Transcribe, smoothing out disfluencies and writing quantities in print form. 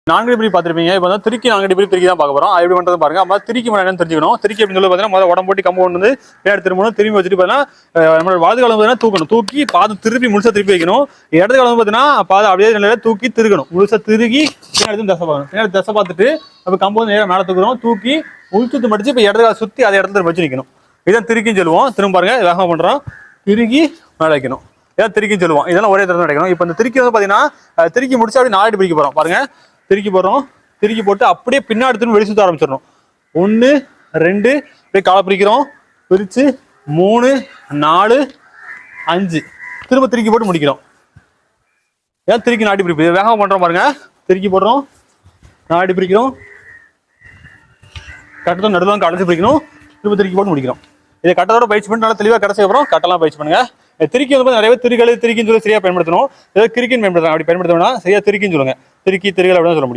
நான்கு டிகிரி பார்த்துருப்பீங்க. இப்போ வந்து திருக்கி 4 டிகிரி திருக்கி தான் பார்க்க போகிறோம். எப்படி பண்ணுறது பாருங்க. நம்ம திருக்கி என்னன்னு தெரிஞ்சுக்கணும். திருக்கி அப்படின்னு சொல்லி பார்த்தீங்கன்னா முதல்ல உடம்பு போட்டு கம்பு கொண்டு வந்து பின்னாடி திரும்பணும். திரும்பி வச்சுட்டு பார்த்தீங்கன்னா நம்மளோட வலது காலம் பார்த்தீங்கன்னா தூக்கணும். தூக்கி பாதம் திருப்பி முழுசா திருப்பி வைக்கணும். இடது காலம் பார்த்தீங்கன்னா பாதம் அப்படியே நிலையில தூக்கி திருகணும். முழுசா திருகி பின்னாடி தசை பார்க்கணும். பின்னாடி தசை பார்த்துட்டு அப்போ கம்பு வந்து நேரம் மேலே தூக்குறோம். தூக்கி உள்சுத்து மடிச்சு இப்போ இடது காலம் சுற்றி அதை இடத்துல வச்சு நிற்கணும். இதான் திருக்கின்னு சொல்லுவோம். திரும்ப பாருங்க வேகமாக பண்ணுறோம். திருகி மேலே வைக்கணும். இதான் திருக்கின்னு சொல்லுவோம். இதெல்லாம் ஒரே தடவை நடக்கணும். இப்போ இந்த திருக்கி வந்து பார்த்தீங்கன்னா திருக்கி முடிச்சு அப்படி 4 பிரிக்க போகிறோம். பாருங்க திருக்கி போடுறோம். திருக்கி போட்டு அப்படியே பின்னாடி திரும்ப வெளி சுத்த ஆரம்பிச்சிடணும். 1 2 அப்படியே காலை பிரிக்கிறோம். பிரித்து 3 4 5 திரும்ப திருக்கி போட்டு முடிக்கிறோம். ஏன் திருக்கி நாடி பிரிப்பு வேகமாக பண்ணுறோம் பாருங்க. திருக்கி போடுறோம். நாடி பிரிக்கிறோம். கட்டத்தை நடுவில் கடைசி பிரிக்கணும். திரும்ப திருக்கி போட்டு முடிக்கிறோம். இதை கட்டத்தோட பயிற்சி பண்ணி நல்லா தெளிவாக கடைசி அப்புறம் கட்டெல்லாம் பயிற்சி பண்ணுங்க. திருக்கி வந்து நிறைய பேர் திருக்கல் திருக்கின்னு சொல்லி சரியா பயன்படுத்தணும். ஏதாவது கிரிக்கின்னு பயன்படுத்தலாம். அப்படி பயன்படுத்தணும்னா சரியா திருக்கின்னு சொல்லுங்க. திருக்கி திருக்கல் அப்படின்னு சொல்ல முடியும்.